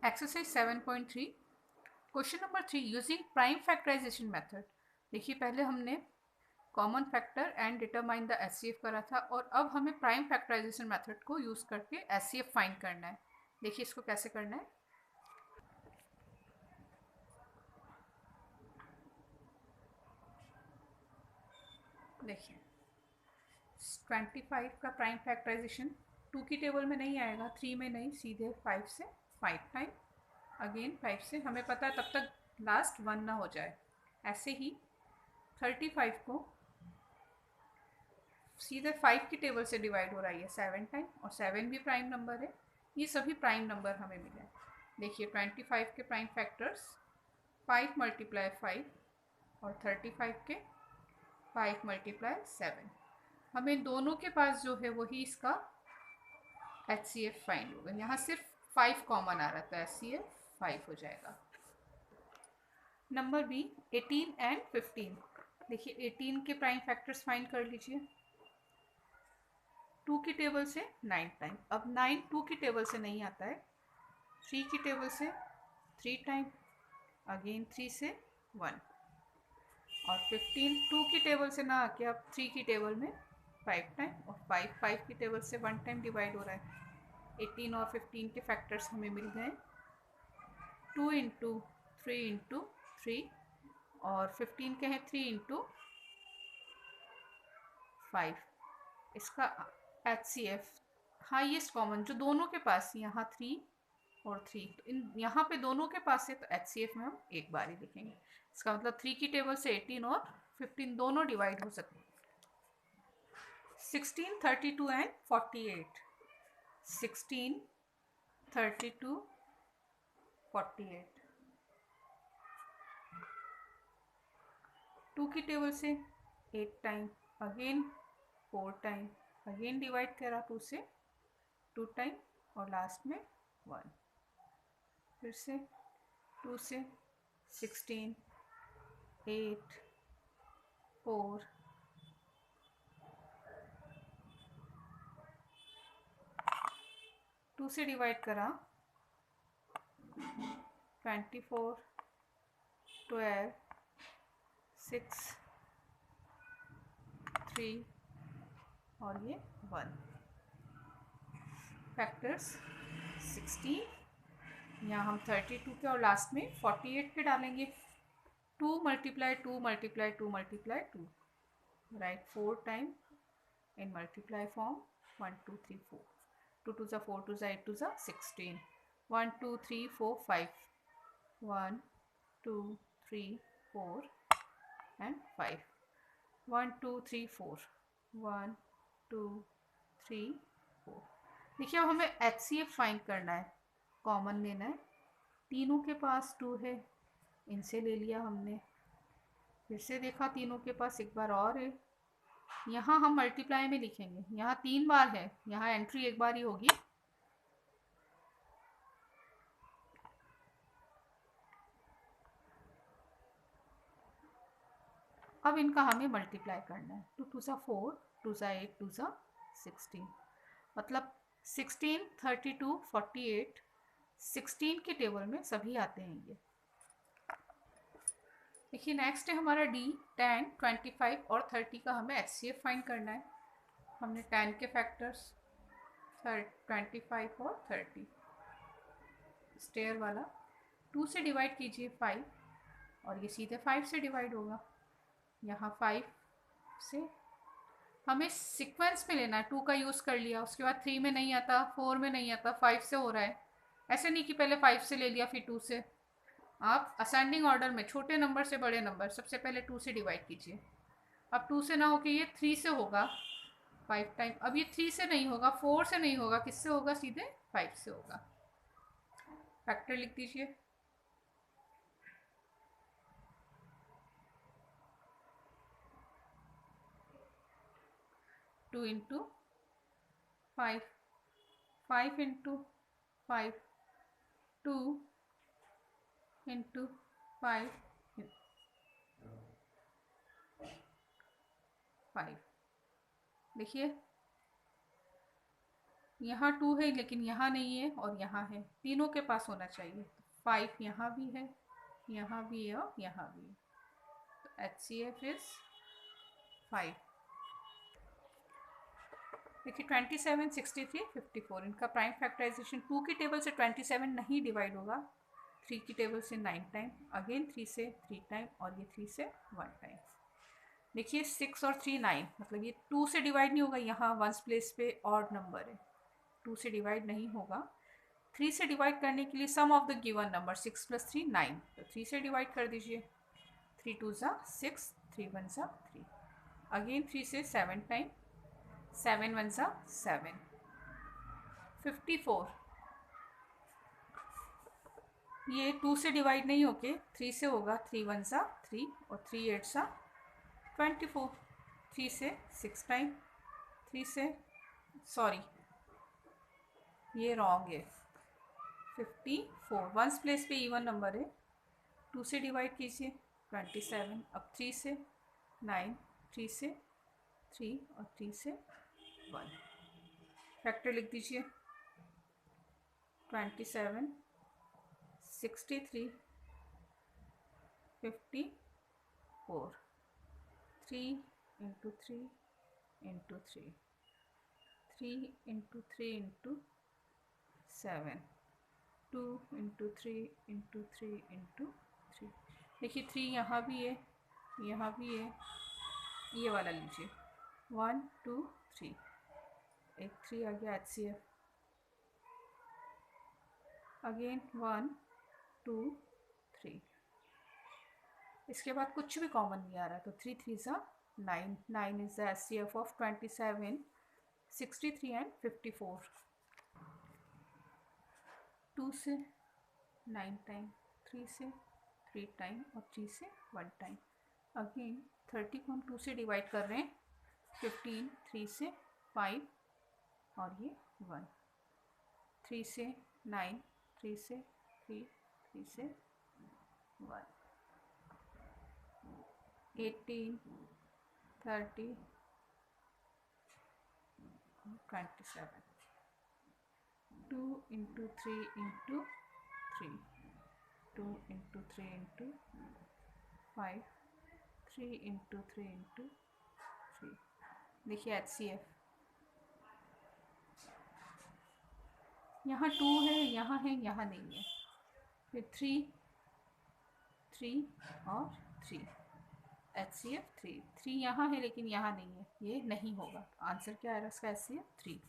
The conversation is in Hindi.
Exercise 7.3 question number 3 using prime factorisation method. देखिए पहले हमने common factor and determine the HCF करा था और अब हमें प्राइम फैक्टराइजेशन मेथड को यूज करके एचसीएफ फाइंड करना है। देखिए इसको कैसे करना है। देखिए 25 का प्राइम फैक्टराइजेशन 2 की टेबल में नहीं आएगा, 3 में नहीं, सीधे 5 से 5 टाइम अगेन 5 से, हमें पता है तब तक लास्ट 1 ना हो जाए। ऐसे ही 35 को सीधे 5 की टेबल से डिवाइड हो रहा है 7 टाइम, और 7 भी प्राइम नंबर है। ये सभी प्राइम नंबर हमें मिले। देखिए 25 के प्राइम फैक्टर्स 5 मल्टीप्लाई 5 और 35 के 5 मल्टीप्लाई 7। हमें दोनों के पास जो है वही इसका एच सी एफ फाइंड होगा। यहाँ सिर्फ 5 कॉमन आ रहा था, एच सी एफ 5 हो जाएगा। Number B 18 and 15। देखिए 18 के प्राइम फैक्टर्स फाइंड कर लीजिए। 2 की टेबल से 9 टाइम, अब 9 2 की टेबल से नहीं आता है, 3 की टेबल से 3 टाइम अगेन 3 से 1, और 15 2 की टेबल से ना आके अब 3 की टेबल में 5 टाइम, और 5 5 की टेबल से 1 टाइम डिवाइड हो रहा है। 18 और 15 के फैक्टर्स हमें मिल गए 2 इंटू 3 इंटू 3, और 15 के हैं 3 इंटू 5। इसका H C F highest common जो दोनों के पास, यहाँ 3 और 3, इन यहाँ पे दोनों के पास है, तो एच सी एफ में हम एक बार ही लिखेंगे। इसका मतलब 3 की टेबल से 18 और 15 दोनों डिवाइड हो सकते हैं। 16 32 एंड 48। 16 32 48, 2 की टेबल से 8 time again 4 time again divide करा 2 से 2 टाइम, और लास्ट में 1। फिर से 2 से 16 8 4 2 से डिवाइड करा 24 12 6 3 और ये 1। फैक्टर्स 16, यहाँ हम 32 के और लास्ट में 48 के डालेंगे। 2 multiply 2 multiply 2 multiply 2, right 4 time in multiply form 1 2 3 4, 2 2 ज़ा 4 2 ज़ा 8 2 ज़ा 16, 1 2 3 4 5, 1 2 3 4 एंड 5, 1 2 3 4, 1 2 3 4। देखिए अब हमें एच सी एफ फाइंड करना है, कॉमन लेना है। तीनों के पास 2 है, इनसे ले लिया हमने। फिर से देखा तीनों के पास एक बार और है, यहाँ हम मल्टीप्लाई में लिखेंगे। यहाँ 3 बार है, यहाँ एंट्री एक बार ही होगी। अब इनका हमें मल्टीप्लाई करना है। 2 2 ज़ा 4 2 ज़ा 8 2 ज़ा 16, मतलब 16 32 48 16 की टेबल में सभी आते हैं ये। देखिए नेक्स्ट है हमारा डी 10 25 और 30 का हमें एच सी एफ फाइंड करना है। हमने 10 के फैक्टर्स 25 और 30, स्टेयर वाला 2 से डिवाइड कीजिए 5, और ये सीधे 5 से डिवाइड होगा। यहाँ 5 से हमें सीक्वेंस में लेना है, 2 का यूज़ कर लिया, उसके बाद 3 में नहीं आता, 4 में नहीं आता, 5 से हो रहा है। ऐसे नहीं कि पहले 5 से ले लिया फिर 2 से। आप असेंडिंग ऑर्डर में छोटे नंबर से बड़े नंबर सबसे पहले 2 से डिवाइड कीजिए। अब 2 से ना होके ये 3 से होगा 5 टाइम। अब ये 3 से नहीं होगा, 4 से नहीं होगा, किससे होगा? सीधे 5 से होगा। फैक्टर लिख दीजिए। Two into 5, 5 into 5, 2 into 5 5। देखिए यहाँ 2 है लेकिन यहाँ नहीं है और यहाँ है, तीनों के पास होना चाहिए। 5 यहाँ भी है, यहाँ भी है और यहाँ भी है, तो HCF इज 5। देखिए 27, 63, 54 इनका प्राइम फैक्टराइजेशन 2 की टेबल से 27 नहीं डिवाइड होगा, 3 की टेबल से 9 टाइम, अगेन 3 से 3 टाइम और ये 3 से 1 टाइम। देखिए 6 और 3 9, मतलब ये 2 से डिवाइड नहीं होगा, यहाँ वंस प्लेस पे ऑड नंबर है, 2 से डिवाइड नहीं होगा। 3 से डिवाइड करने के लिए सम ऑफ द गिवन नंबर 6 + 3 9, तो 3 से डिवाइड कर दीजिए, 3 2 ज़ा 6, 3 1 ज़ा 3, अगेन 3 से 7 टाइम, 7 1 ज़ा 7, 54। ये 2 से डिवाइड नहीं होके 3 से होगा, 3 1 ज़ा 3 और 3 8 ज़ा 24, 3 से 6 टाइम, 3 से सॉरी ये रॉन्ग है, 54 वंस प्लेस पे इवन नंबर है, 2 से डिवाइड कीजिए 27, अब 3 से 9, 3 से 3 और 3 से 1, फैक्टर लिख दीजिए 27, 63, 54, 3 into 3 into 3, 3 into 3 into 7, 2 into 3 into 3 into 3। देखिए 3 यहाँ भी है, यहाँ भी है, ये वाला लीजिए 1 2 3, एक 3 आ गया HCF, अगेन 1 2 3, इसके बाद कुछ भी कॉमन नहीं आ रहा, तो 3 3 ज़ा 9, 9 is the HCF of 27, 63 and 54। 2 से 9 टाइम, 3 से 3 टाइम और 3 से 1 टाइम, अगेन 30 को हम 2 से डिवाइड कर रहे हैं, 15 3 से 5 और ये 1, 3 से 9, 3 से 3, 3 से 1, 18 30 27, 2 into 3 into 3, 2 into 3 into 5, 3 into 3 into 3। देखिए HCF यहाँ 2 है, यहाँ है, यहाँ नहीं है, फिर 3 3 और 3, HCF 3 3 यहाँ है लेकिन यहाँ नहीं है, ये नहीं होगा, आंसर क्या आएगा इसका HCF 3।